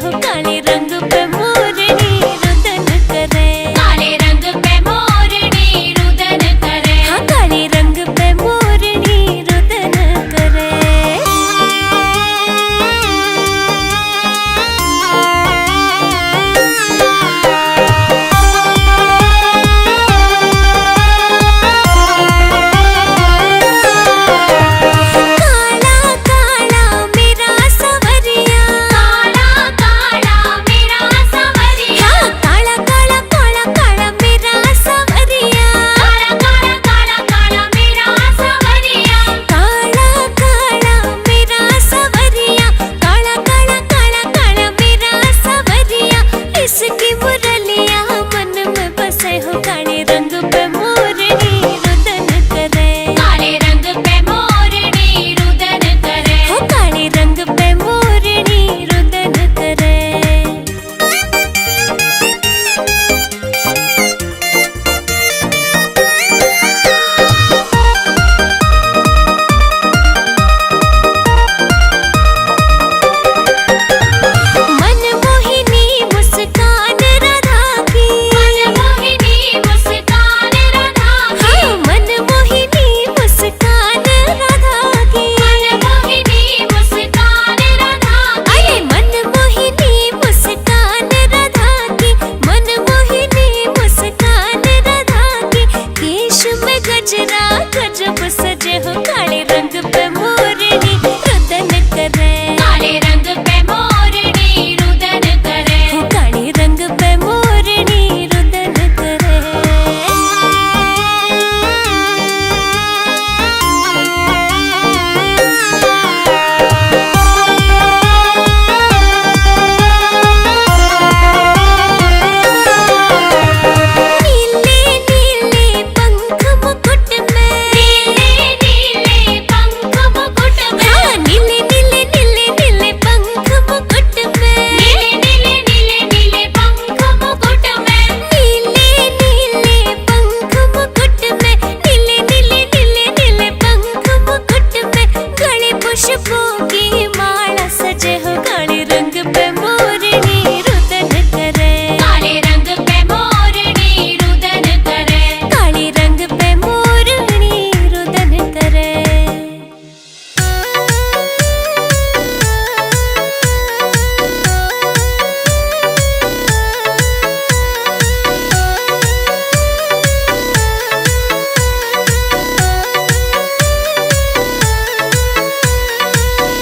हो काले रंग पे मोरनी रुदन करे। काले रंग पे मोरनी रुदन करे। हाँ काले रंग पे मोरनी रुदन करे। इसकी मुरलिया मन में बसे हो काले रंग पे मोरनी रुदन करे। काले रंग पे मोरनी रुदन करे। हो काले रंग पे मोरनी रुदन करे। गजब सजे हो काले रंग पे मोरनी रुदन करे। काले रंग पे मोरनी रुदन करे। हो काले रंग पे मोरनी रुदन करे। खुशबू की माला सजे हो काले रंग पे मोरनी रुदन करे। काले रंग पे मोरनी रुदन करे। काले रंग पे मोरनी रुदन करे।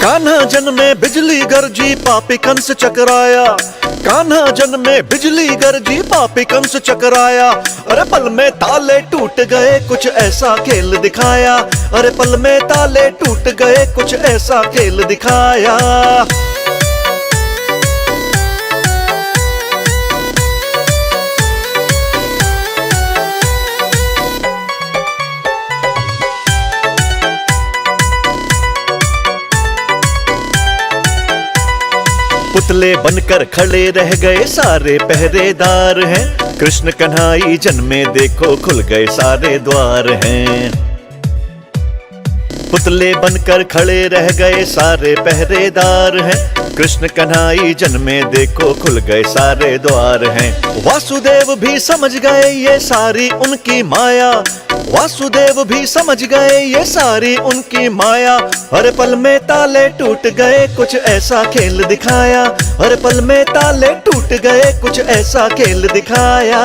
कान्हा जन्मे बिजली गरजी पापी कंस चकराया। कान्हा जन्मे बिजली गरजी पापी कंस चकराया। अरे पल में ताले टूट गए कुछ ऐसा खेल दिखाया। अरे पल में ताले टूट गए कुछ ऐसा खेल दिखाया। पुतले बनकर खड़े रह गए सारे पहरेदार हैं। कृष्ण कन्हाई जन्मे देखो खुल गए सारे द्वार हैं। पुतले बनकर खड़े रह गए सारे पहरेदार हैं। कृष्ण कन्हाई जन्मे देखो खुल गए सारे द्वार हैं। वासुदेव भी समझ गए ये सारी उनकी माया। वासुदेव भी समझ गए ये सारी उनकी माया। हर पल में ताले टूट गए कुछ ऐसा खेल दिखाया। हर पल में ताले टूट गए कुछ ऐसा खेल दिखाया।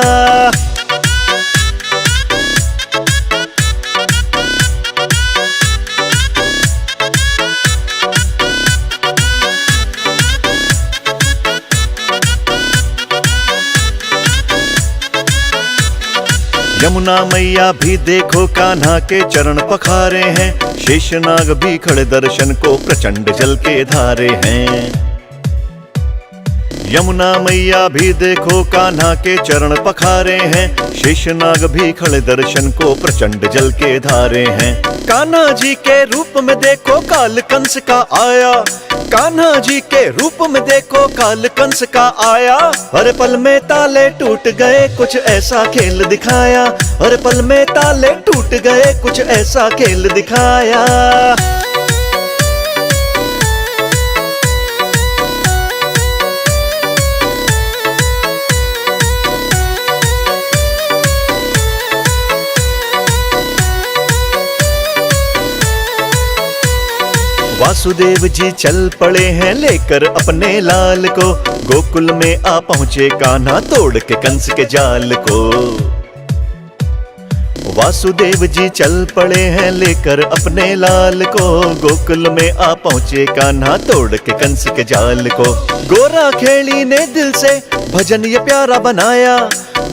यमुना मैया भी देखो कान्हा के चरण पखारे हैं। शेषनाग भी खड़े दर्शन को प्रचंड जल के धारे हैं। यमुना मैया भी देखो कान्हा के चरण पखारे हैं। शेषनाग भी खड़े दर्शन को प्रचंड जल के धारे हैं। कान्हा जी के रूप में देखो काल कंस का आया। कान्हा जी के रूप में देखो काल कंस का आया। हर पल में ताले टूट गए कुछ ऐसा खेल दिखाया। हर पल में ताले टूट गए कुछ ऐसा खेल दिखाया। वासुदेव जी चल पड़े हैं लेकर अपने लाल को, गोकुल में आ पहुँचे कान्हा तोड़ के कंस के जाल को। वासुदेव जी चल पड़े हैं लेकर अपने लाल को, गोकुल में आ पहुँचे कान्हा तोड़ के कंस के जाल को। गोरा खेड़ी ने दिल से भजन ये प्यारा बनाया,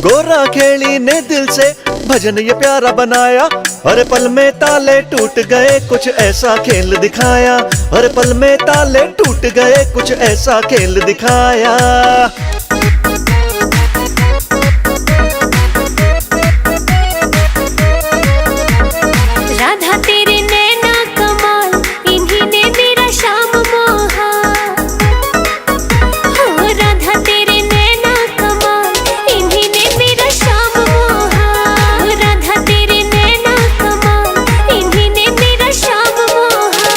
गोरा खेड़ी ने दिल से भजन ये प्यारा बनाया। अरे पल में ताले टूट गए कुछ ऐसा खेल दिखाया, अरे पल में ताले टूट गए कुछ ऐसा खेल दिखाया। राधा तेरे नैना कमाल, इन्हीं ने मेरा श्याम मोहा। हो राधा तेरे नैना कमाल, इन्हीं ने मेरा श्याम मोहा। राधा तेरे नैना कमाल, इन्हीं ने मेरा श्याम मोहा।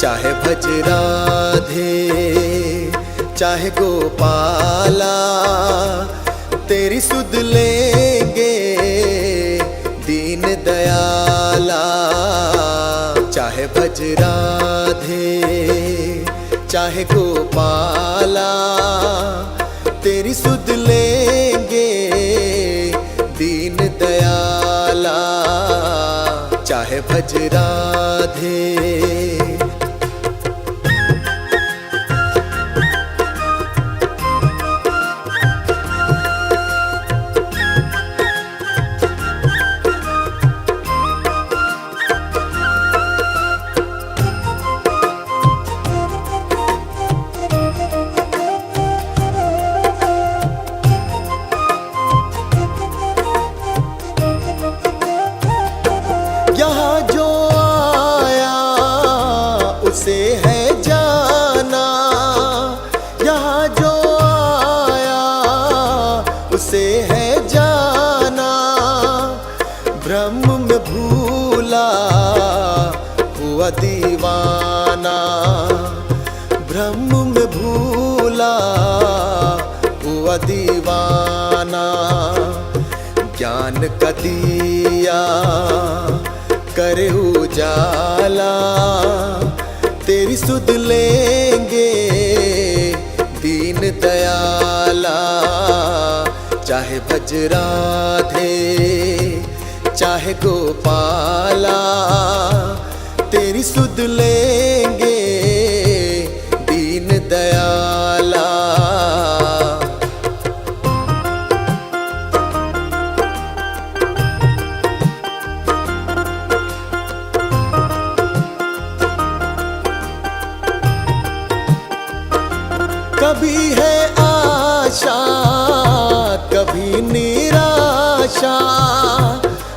चाहे भज राधे चाहे गोपाला, तेरी सुध लेंगे दीन दयाला। चाहे भज राधे चाहे गोपाला, तेरी सुध लेंगे दीन दयाला। चाहे भज राधे। यहाँ जो आया उसे है जाना, यहाँ जो आया उसे है जाना। ब्रह्म में भूला हुआ दीवाना, ब्रह्म में भूला हुआ दीवाना। ज्ञान का दिया करे उजाला, तेरी सुध लेंगे दीन दयाला। चाहे भज राधे चाहे गोपाला, तेरी सुध लेंगे दीन दयाला। कभी है आशा कभी निराशा,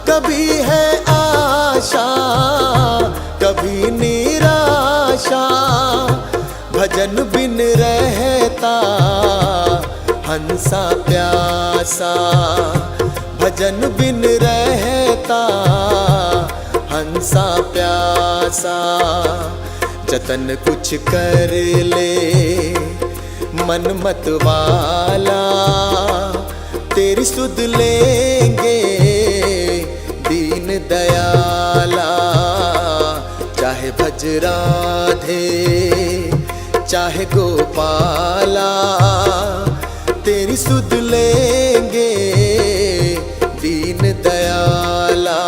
कभी है आशा कभी निराशा। भजन बिन रहता हंसा प्यासा, भजन बिन रहता हंसा प्यासा। जतन कुछ कर ले मन मत वाला, तेरी सुध लेंगे दीन दयाला। चाहे भज राधे चाहे गोपाला, तेरी सुध लेंगे दीन दयाला।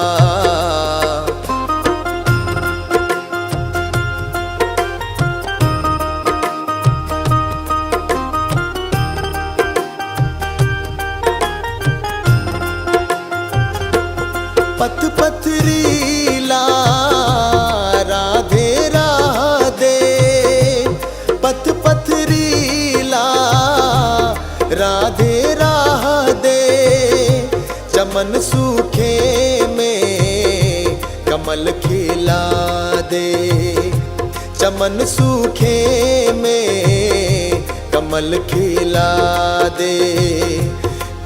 पथ पथरीला राधे राधे, पथ पथरीला राधे राधे। चमन सूखे में कमल खिला दे, चमन सूखे में कमल खिला दे।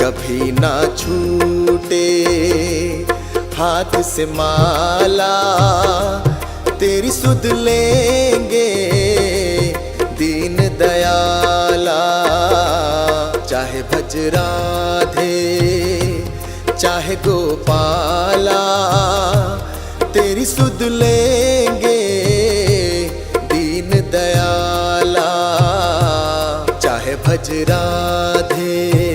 कभी ना छूटे हाथ से माला, तेरी सुध लेंगे दीन दयाला। चाहे भज राधे चाहे गोपाला, तेरी सुध लेंगे दीन दयाला। चाहे भज राधे